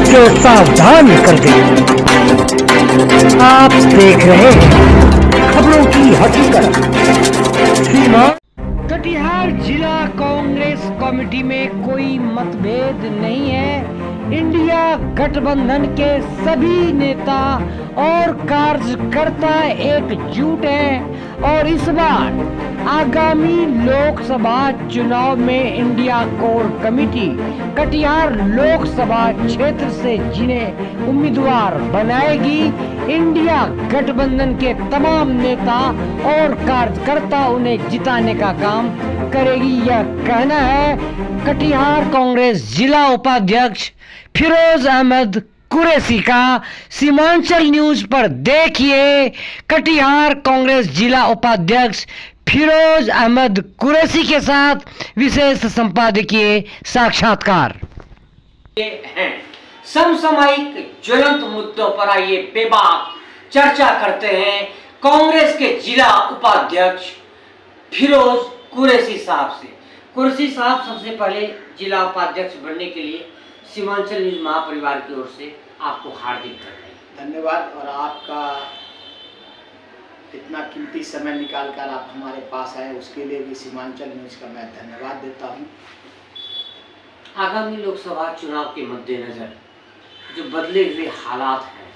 जो सावधान कर दे। आप देख रहे हैं खबरों की हकीकत। कटिहार जिला कांग्रेस कमेटी में कोई मतभेद नहीं है। इंडिया गठबंधन के सभी नेता और कार्यकर्ता एकजुट हैं और इस बार आगामी लोकसभा चुनाव में India core committee Katihar Lok Sabha क्षेत्र से जिन्हें उम्मीदवार बनाएगी, इंडिया गठबंधन के तमाम नेता और कार्यकर्ता उन्हें जिताने का काम करेगी। यह कहना है कटिहार कांग्रेस जिला उपाध्यक्ष फिरोज अहमद कुरैशी का। सीमांचल न्यूज पर देखिए कटिहार कांग्रेस जिला उपाध्यक्ष फिरोज अहमद कुरैशी के साथ विशेष संपादकीय साक्षात्कार। हैं समसामयिक ज्वलंत मुद्दों पर आइए बेबाक चर्चा करते हैं कांग्रेस के जिला उपाध्यक्ष फिरोज कुरैशी साहब से। कुरैशी साहब, सबसे पहले जिला उपाध्यक्ष बनने के लिए सीमांचल न्यूज महापरिवार की ओर से आपको हार्दिक धन्यवाद और आपका इतना कीमती समय निकालकर आप हमारे पास आए उसके लिए भी सीमांचल न्यूज का मैं धन्यवाद देता हूं। आगामी लोकसभा चुनाव के मद्देनजर जो बदले हुए हालात हैं,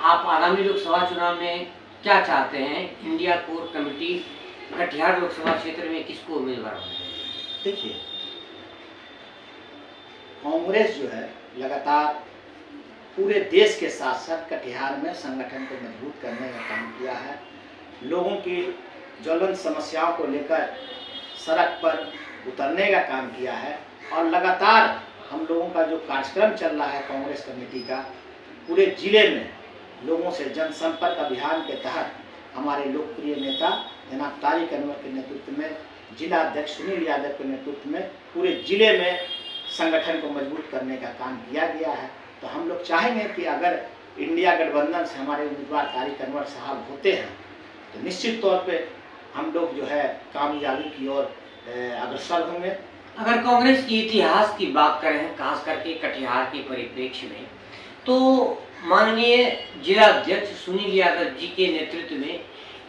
आप आगामी लोकसभा चुनाव में क्या चाहते हैं? India core committee Katihar Lok Sabha क्षेत्र में किसको उम्मीदवार बनाए? देखिए, कांग्रेस जो है लगातार पूरे देश के साथ साथ कटिहार में संगठन को मजबूत करने का काम किया है। लोगों की ज्वलंत समस्याओं को लेकर सड़क पर उतरने का काम किया है और लगातार हम लोगों का जो कार्यक्रम चल रहा है कांग्रेस कमेटी का, पूरे जिले में लोगों से जनसंपर्क अभियान के तहत हमारे लोकप्रिय नेता जनाब तारिक अनवर के नेतृत्व में, जिला अध्यक्ष सुनील यादव के नेतृत्व में पूरे जिले में संगठन को मजबूत करने का काम किया गया है। तो हम लोग चाहेंगे कि अगर इंडिया गठबंधन से हमारे उम्मीदवार तारिक अनवर साहब होते हैं तो निश्चित तौर पे हम लोग जो है कामयाबी की ओर अग्रसर होंगे। अगर कांग्रेस की इतिहास की बात करें, खास करके कटिहार के परिप्रेक्ष्य में, तो माननीय जिला अध्यक्ष सुनील यादव जी के नेतृत्व में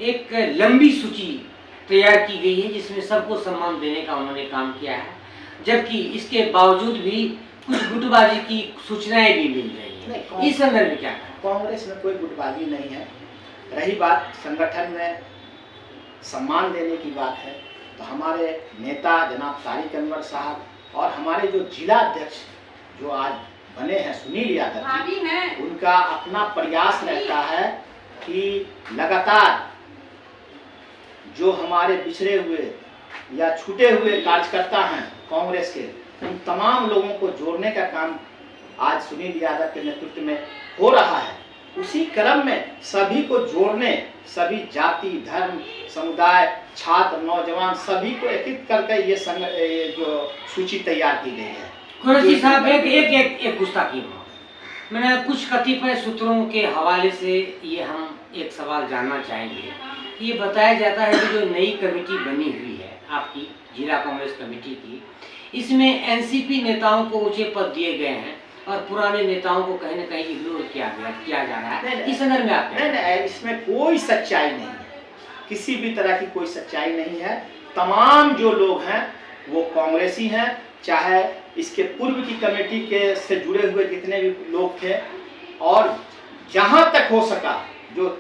एक लंबी सूची तैयार की गई है जिसमें सबको सम्मान देने का उन्होंने काम किया है, जबकि इसके बावजूद भी कुछ गुटबाजी की सूचनाएं भी मिल रही है। इस संदर्भ में क्या कहें? कांग्रेस में कोई गुटबाजी नहीं है। रही बात संगठन में सम्मान देने की बात है तो हमारे नेता जनाब तारिक अनवर साहब और हमारे जो जिला अध्यक्ष जो आज बने हैं सुनील यादव जी, उनका अपना प्रयास रहता है कि लगातार जो हमारे बिछड़े हुए या छूटे हुए कार्यकर्ता हैं कांग्रेस के, उन तमाम लोगों को जोड़ने का काम आज सुनील यादव के नेतृत्व में हो रहा है। उसी क्रम में सभी को जोड़ने, सभी जाति, धर्म, समुदाय, छात्र, नौजवान सभी को एकीकृत करके ये जो सूची तैयार की गई है। कुरैशी साहब, एक गुस्ताखी मैंने कुछ कतिपय सूत्रों के हवाले से ये हम एक सवाल जानना चाहेंगे। ये बताया जाता है कि जो नई कमेटी बनी हुई है आपकी जिला कांग्रेस कमेटी की, इसमें एनसीपी नेताओं को ऊंचे पद दिए गए हैं और पुराने नेताओं को कहीं न कहीं इग्नोर किया जा रहा है। इस संदर्भ में आप नहीं, इसमें कोई सच्चाई नहीं है, किसी भी तरह की कोई सच्चाई नहीं है। तमाम जो लोग हैं वो कांग्रेसी हैं, चाहे इसके पूर्व की कमेटी के से जुड़े हुए जितने भी लोग थे, और जहां तक हो सका जो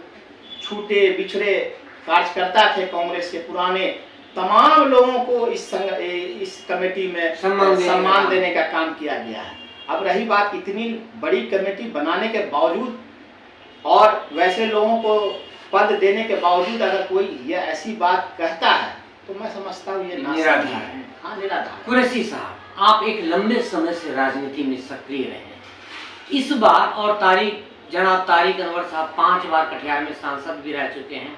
छूटे बिछड़े कार्यकर्ता थे कांग्रेस के पुराने, तमाम लोगों को इस कमेटी में सम्मान देने का काम किया गया है। अब रही बात इतनी बड़ी कमेटी बनाने के बावजूद और वैसे लोगों को पद देने के बावजूद अगर कोई ये ऐसी बात कहता है तो मैं समझता हूँ ये निराधार है। हाँ, निराधार। कुरैशी साहब, आप एक लंबे समय से राजनीति में सक्रिय रहे हैं। इस बार और जनाब तारिक अनवर साहब 5 बार कटिहार में सांसद भी रह चुके हैं।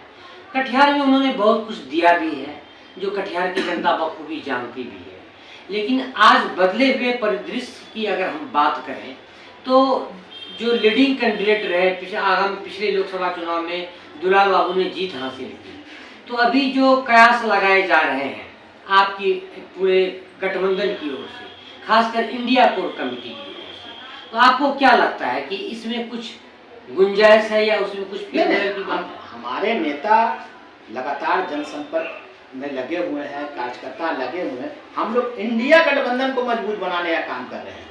कटिहार में उन्होंने बहुत कुछ दिया भी है जो कटिहार की जनता बखूबी जानती भी है। लेकिन आज बदले हुए परिदृश्य की अगर हम बात करें तो जो लीडिंग कैंडिडेट रहे पिछले लोकसभा चुनाव में दुलाल बाबू ने जीत हासिल की, तो अभी जो कयास लगाए जा रहे हैं आपकी पूरे गठबंधन की ओर से, खासकर इंडिया कोर कमेटी की ओर से, तो आपको क्या लगता है कि इसमें कुछ गुंजाइश है या उसमें कुछ फेरबदल की बात? हमारे नेता लगातार जनसंपर्क में लगे हुए हैं, कार्यकर्ता लगे हुए हैं। हम लोग इंडिया गठबंधन को मजबूत बनाने का काम कर रहे हैं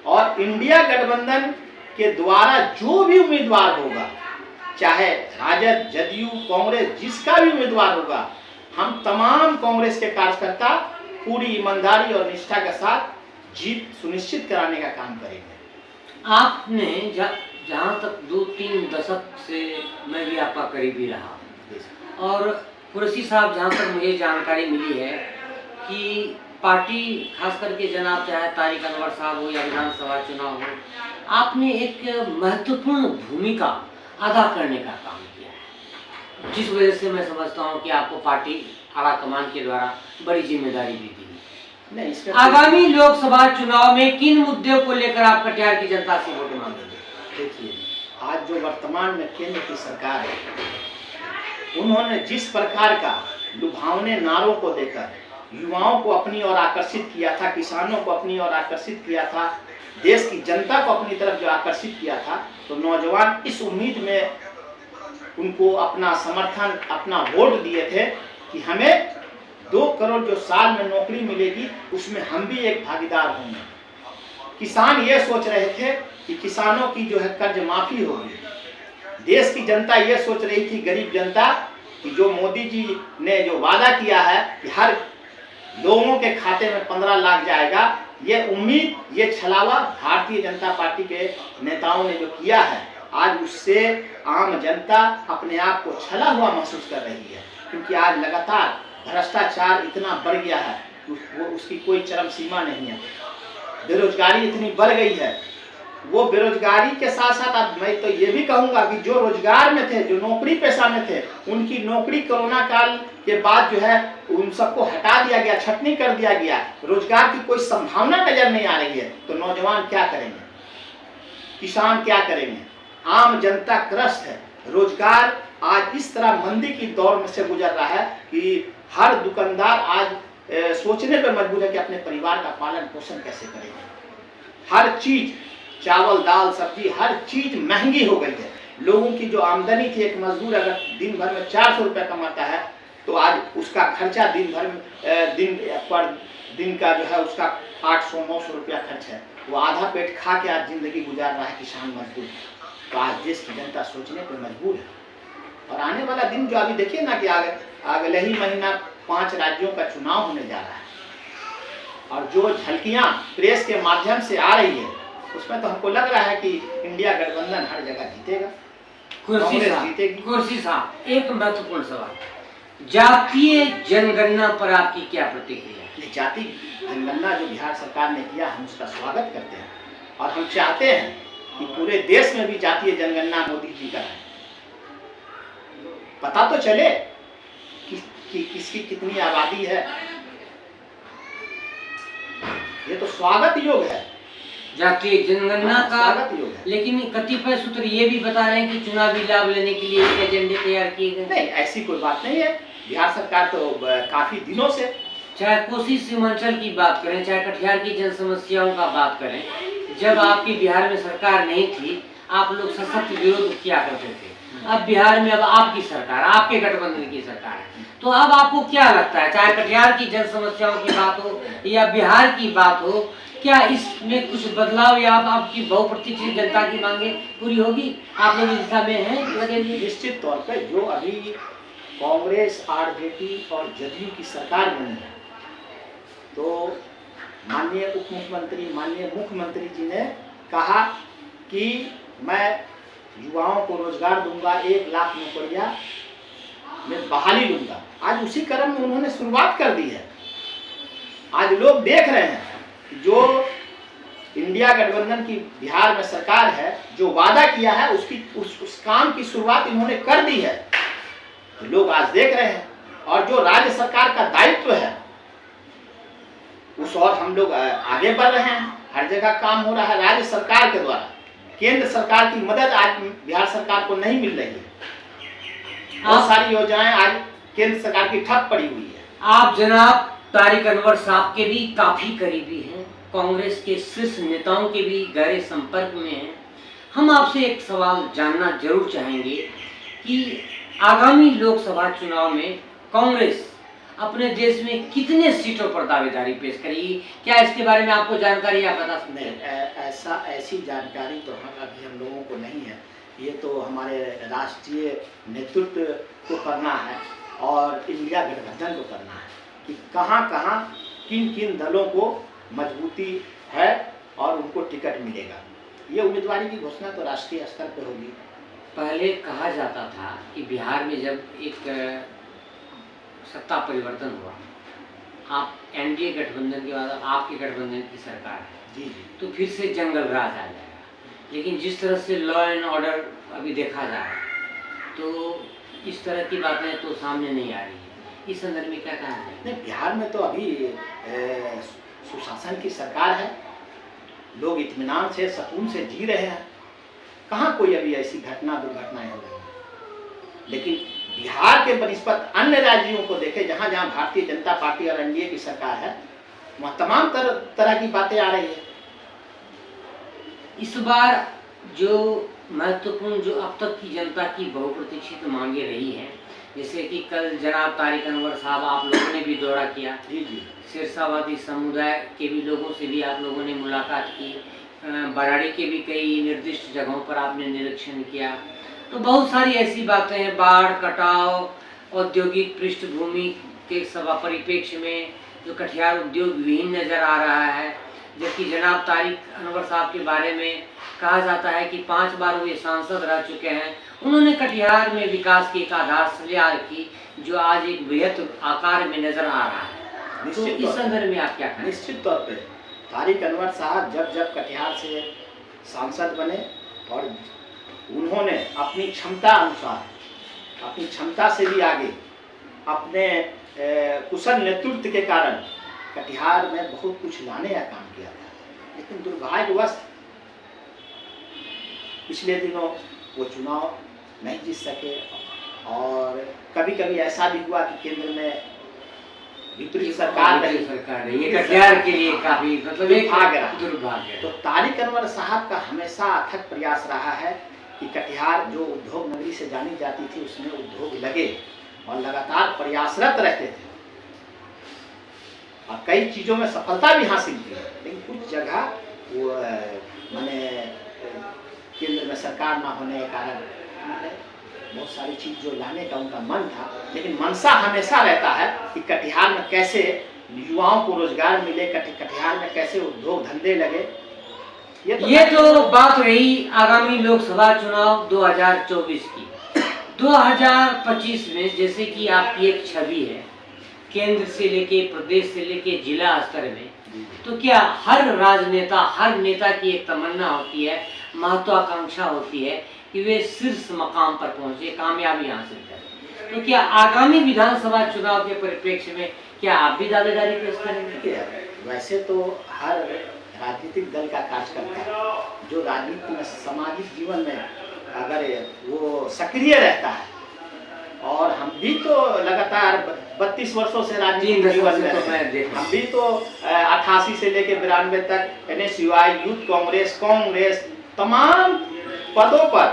और इंडिया गठबंधन के द्वारा जो भी उम्मीदवार होगा, चाहे राजद, जदयू, कांग्रेस, जिसका भी उम्मीदवार होगा, हम तमाम कांग्रेस के कार्यकर्ता पूरी ईमानदारी और निष्ठा के साथ जीत सुनिश्चित कराने का काम करेंगे। आपने जहाँ तक 2-3 दशक से मैं भी आपका करीबी रहा और कुरैशी साहब, जहाँ तक मुझे जानकारी मिली है कि पार्टी खास करके जनाब चाहे तारिक अनवर साहब हो या विधानसभा चुनाव हो, आपने एक महत्वपूर्ण भूमिका अदा करने का काम किया है, जिस वजह से मैं समझता हूँ कि आपको पार्टी आला कमान के द्वारा बड़ी जिम्मेदारी भी दी। नहीं, आगामी लोकसभा चुनाव में किन मुद्दों को लेकर आप कटिहार की जनता से वोट मांगेंगे? देखिए, आज जो वर्तमान में केंद्र की सरकार है, उन्होंने जिस प्रकार का लुभावने नारों को देकर युवाओं को अपनी ओर आकर्षित किया था, किसानों को अपनी ओर आकर्षित किया था, देश की जनता को अपनी तरफ जो आकर्षित किया था, तो नौजवान इस उम्मीद में उनको अपना समर्थन, अपना वोट दिए थे कि हमें 2 करोड़ जो साल में नौकरी मिलेगी, उसमें हम भी एक भागीदार होंगे। किसान ये सोच रहे थे कि किसानों की जो है कर्ज माफी होगी। देश की जनता ये सोच रही थी, गरीब जनता, कि जो मोदी जी ने जो वादा किया है कि हर लोगों के खाते में 15 लाख जाएगा, ये उम्मीद, ये छलावा भारतीय जनता पार्टी के नेताओं ने जो किया है, आज उससे आम जनता अपने आप को छला हुआ महसूस कर रही है। क्योंकि आज लगातार भ्रष्टाचार इतना बढ़ गया है, वो उसकी कोई चरम सीमा नहीं है। बेरोजगारी इतनी बढ़ गई है। वो बेरोजगारी के साथ साथ अब मैं तो ये भी कहूँगा कि जो रोजगार में थे, जो नौकरी पेशा में थे, उनकी नौकरी कोरोना काल के बाद जो है उन सबको हटा दिया गया, छटनी कर दिया गया। रोजगार की कोई संभावना नजर नहीं आ रही है। तो नौजवान क्या करेंगे, किसान क्या करेंगे, आम जनता त्रस्त है। रोजगार आज इस तरह मंदी की दौर में से गुजर रहा है कि हर दुकानदार आज सोचने पर मजबूर है कि अपने परिवार का पालन पोषण कैसे करेंगे। हर चीज, चावल, दाल, सब्जी, हर चीज महंगी हो गई है। लोगों की जो आमदनी थी, एक मजदूर अगर दिन भर में 400 रुपये कमाता है, तो आज उसका खर्चा दिन भर में दिन का जो है उसका 800-900 रुपया खर्च है। वो आधा पेट खा के आज जिंदगी गुजार रहा है किसान मजदूर। तो आज देश की जनता सोचने पर मजबूर है। और आने वाला दिन जो अभी देखिए ना कि अगले ही महीना 5 राज्यों का चुनाव होने जा रहा है, और जो झलकियां प्रेस के माध्यम से आ रही है, उसमें तो हमको लग रहा है कि इंडिया गठबंधन हर जगह जीतेगा, जीतेगी। कुर्सी साहब, एक महत्वपूर्ण सवाल, जातीय जनगणना पर आपकी क्या प्रतिक्रिया है? जाति जनगणना जो बिहार सरकार ने किया, हम उसका स्वागत करते हैं और हम चाहते हैं कि पूरे देश में भी जातीय जनगणना मोदी जी कराएं। पता तो चले कि किसकी कितनी आबादी है। ये तो स्वागत योग है, जातीय जनगणना का स्वागत योग है। लेकिन कतिपय सूत्र ये भी बता रहे हैं कि चुनावी लाभ लेने के लिए एक एजेंडे तैयार किए गए। नहीं, ऐसी कोई बात नहीं है। बिहार सरकार तो काफी दिनों से, चाहे कोसी सीमांचल की बात करें, चाहे कटिहार की जन समस्याओं का बात करें, जब आपकी बिहार में सरकार नहीं थी, आप लोग सशक्त विरोध किया करते थे। अब बिहार में अब आपकी सरकार, आपके गठबंधन की सरकार है, तो अब आपको क्या लगता है, चाहे कटिहार की जन समस्याओं की बात हो या बिहार की बात हो, क्या इसमें कुछ बदलाव या आपकी बहुप्रतीक्षित जनता की मांगे पूरी होगी? आप लोग इस दिशा में हैं लगे? निश्चित तौर पर जो अभी कांग्रेस, आरजेडी और जदयू की सरकार बनी है, तो माननीय उप मुख्यमंत्री, माननीय मुख्यमंत्री जी ने कहा कि मैं युवाओं को रोजगार दूंगा, 1 लाख नौकरियां में बहाली दूंगा। आज उसी क्रम में उन्होंने शुरुआत कर दी है। आज लोग देख रहे हैं जो इंडिया गठबंधन की बिहार में सरकार है, जो वादा किया है उस काम की शुरुआत इन्होंने कर दी है। तो लोग आज देख रहे हैं, और जो राज्य सरकार का दायित्व है उस और हम लोग आगे बढ़ रहे हैं। हर जगह काम हो रहा है राज्य सरकार के द्वारा। केंद्र सरकार की मदद आज बिहार सरकार को नहीं मिल रही है। बहुत सारी योजनाएं आज केंद्र सरकार की ठप पड़ी हुई है। आप जनाब तारिक अनवर साहब के भी काफ़ी करीबी हैं, कांग्रेस के शीर्ष नेताओं के भी गहरे संपर्क में हैं। हम आपसे एक सवाल जानना जरूर चाहेंगे कि आगामी लोकसभा चुनाव में कांग्रेस अपने देश में कितने सीटों पर दावेदारी पेश करेगी? क्या इसके बारे में आपको जानकारी आप बता सकते हैं? ऐसी जानकारी तो अभी हम लोगों को नहीं है। ये तो हमारे राष्ट्रीय नेतृत्व को करना है और इंडिया गठबंधन को करना है कि कहाँ कहाँ किन किन दलों को मजबूती है और उनको टिकट मिलेगा। ये उम्मीदवारी की घोषणा तो राष्ट्रीय स्तर पर होगी। पहले कहा जाता था कि बिहार में जब एक सत्ता परिवर्तन हुआ, आप एनडीए गठबंधन के बाद आपके गठबंधन की सरकार है जी, तो फिर से जंगल राज आ जाएगा। लेकिन जिस तरह से लॉ एंड ऑर्डर अभी देखा जा रहा है तो इस तरह की बातें तो सामने नहीं आ रही है। इस संदर्भ में क्या कहा जाए? नहीं, बिहार में तो अभी सुशासन की सरकार है, लोग इत्मीनान से सुकून से जी रहे हैं। कहाँ कोई अभी ऐसी दुर्घटनाएं हो रही हैं। लेकिन बिहार के बनिस्पत अन्य राज्यों को देखें, जहाँ जहाँ भारतीय जनता पार्टी और एनडीए की सरकार है, वहाँ तमाम तरह की बातें आ रही है। इस बार जो महत्वपूर्ण जो अब तक की जनता की बहुप्रतीक्षित मांगे रही हैं, जैसे कि कल जनाब तारिक अनवर साहब आप लोगों ने भी दौरा किया, जी जी, सिरसावादी समुदाय के भी लोगों से भी आप लोगों ने मुलाकात की, बराड़ी के भी कई निर्दिष्ट जगहों पर आपने निरीक्षण किया, तो बहुत सारी ऐसी बातें हैं। बाढ़, कटाव, औद्योगिक पृष्ठभूमि के सभा परिप्रेक्ष्य में जो कटिहार उद्योग विहीन नज़र आ रहा है, जबकि जनाब तारिक अनवर साहब के बारे में कहा जाता है कि 5 बार वो सांसद रह चुके हैं। उन्होंने कटिहार में विकास की एक आधारशिला रखी जो आज एक बृहद आकार में नजर आ रहा है। तो इस संदर्भ में आप क्या कहें? निश्चित तौर पे तारिक अनवर साहब जब कटिहार से सांसद बने और उन्होंने अपनी क्षमता अनुसार, अपनी क्षमता से भी आगे, अपने कुशल नेतृत्व के कारण कटिहार में बहुत कुछ लाने का काम किया था। लेकिन दुर्भाग्यवश पिछले दिनों वो चुनाव नहीं जीत सके और कभी कभी ऐसा भी हुआ कि केंद्र में विपरीत सरकार रही। ये कटिहार के लिए काफी मतलब एक दुर्भाग्य। तो तारिक अनवर साहब का हमेशा अथक प्रयास रहा है कि कटिहार जो उद्योग नगरी से जानी जाती थी उसमें उद्योग लगे और लगातार प्रयासरत रहते थे और कई चीज़ों में सफलता भी हासिल की। लेकिन कुछ जगह वो माने केंद्र में सरकार ना होने के कारण बहुत सारी चीज़ जो लाने का उनका मन था, लेकिन मनसा हमेशा रहता है कि कटिहार में कैसे युवाओं को रोजगार मिले, कटिहार में कैसे उद्योग धंधे लगे। ये तो बात रही आगामी लोकसभा चुनाव 2024 की। 2025 में जैसे कि आपकी एक छवि है केंद्र से लेके प्रदेश से लेके जिला स्तर में, तो क्या हर राजनेता, हर नेता की एक तमन्ना होती है, महत्वाकांक्षा होती है कि वे शीर्ष मकाम पर पहुंचे, कामयाबी हासिल करें। तो क्या आगामी विधानसभा चुनाव के परिप्रेक्ष्य में क्या आप भी दावेदारी पेश करेंगे? वैसे तो हर राजनीतिक दल का कार्यकर्ता जो राजनीति में, सामाजिक जीवन में अगर वो सक्रिय रहता है, और हम भी तो लगातार 32 वर्षों से राजनीतिक जीवन में हम भी तो 88 से लेकर 92 तक NSUI, यूथ कांग्रेस तमाम पदों पर,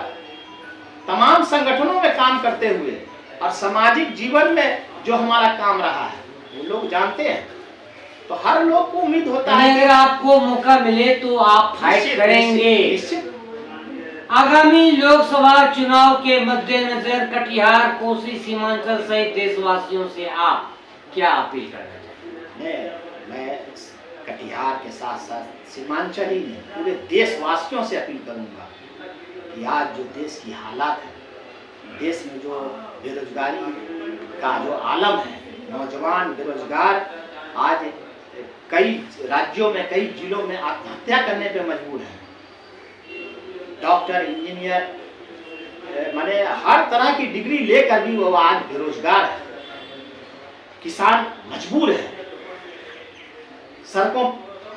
तमाम संगठनों में काम करते हुए और सामाजिक जीवन में जो हमारा काम रहा है वो लोग जानते हैं। तो हर लोग को उम्मीद होता है अगर आपको मौका मिले तो आप फाइट करेंगे। निश्चित। आगामी लोकसभा चुनाव के मद्देनजर कटिहार, कोसी, सीमांचल सहित देशवासियों से आप क्या अपील करना चाहते हैं? मैं कटिहार के साथ साथ सीमांचल ही नहीं, पूरे देशवासियों से अपील करूंगा कि आज जो देश की हालात है, देश में जो बेरोजगारी का जो आलम है, नौजवान बेरोजगार आज कई राज्यों में, कई जिलों में आत्महत्या करने पे मजबूर हैं। डॉक्टर, इंजीनियर, माने हर तरह की डिग्री लेकर भी वो आज बेरोजगार है। किसान मजबूर है, सड़कों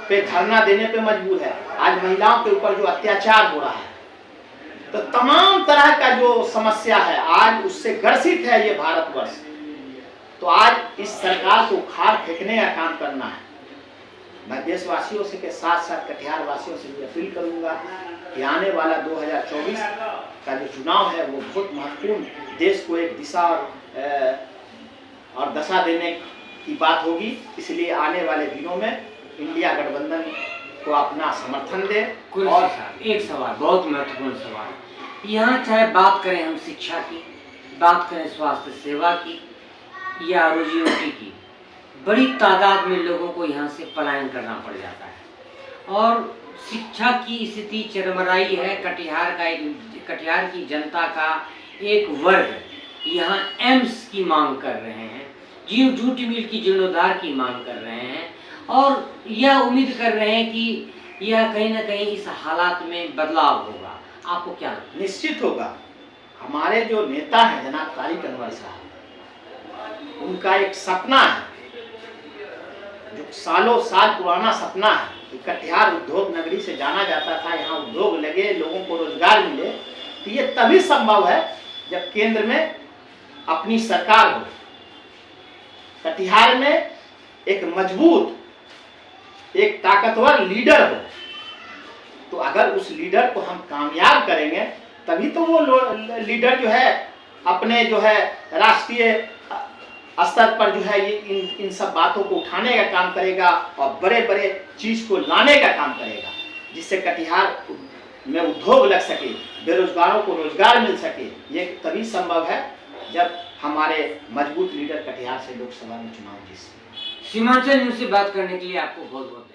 पे धरना देने पे मजबूर है। आज महिलाओं के ऊपर जो अत्याचार हो रहा है, तो तमाम तरह का जो समस्या है आज उससे ग्रसित है ये भारतवर्ष। तो आज इस सरकार को उखाड़ फेंकने का काम करना है। मैं देशवासियों से के साथ साथ कटिहार वासियों से भी अपील करूंगा कि आने वाला 2024 का जो चुनाव है वो बहुत महत्वपूर्ण, देश को एक दिशा और दशा देने की बात होगी। इसलिए आने वाले दिनों में इंडिया गठबंधन को अपना समर्थन दे। और एक सवाल, बहुत महत्वपूर्ण सवाल, यहाँ चाहे बात करें हम शिक्षा की, बात करें स्वास्थ्य सेवा की या रोजी रोटी की, बड़ी तादाद में लोगों को यहाँ से पलायन करना पड़ जाता है और शिक्षा की स्थिति चरमराई है। कटिहार की जनता का एक वर्ग यहाँ एम्स की मांग कर रहे हैं, जूट मिल की जीर्णोद्धार की मांग कर रहे हैं और यह उम्मीद कर रहे हैं कि यह कहीं ना कहीं इस हालात में बदलाव होगा। आपको क्या लगता है? निश्चित होगा। हमारे जो नेता हैं जनाब तारिक अनवर साहब, उनका एक सपना है जो सालों साल पुराना सपना है कि कटिहार उद्योग नगरी से जाना जाता था, यहाँ उद्योग लगे, लोगों को रोजगार मिले। तो ये तभी संभव है जब केंद्र में अपनी सरकार हो, कटिहार में एक मजबूत, एक ताकतवर लीडर हो। तो अगर उस लीडर को हम कामयाब करेंगे तभी तो वो लीडर जो है अपने जो है राष्ट्रीय स्तर पर जो है ये इन सब बातों को उठाने का काम करेगा और बड़े बड़े चीज को लाने का काम करेगा, जिससे कटिहार में उद्योग लग सके, बेरोजगारों को रोजगार मिल सके। ये तभी संभव है जब हमारे मजबूत लीडर कटिहार से लोकसभा में चुनाव जीत सके। सीमांचल न्यूज़ से बात करने के लिए आपको बहुत बहुत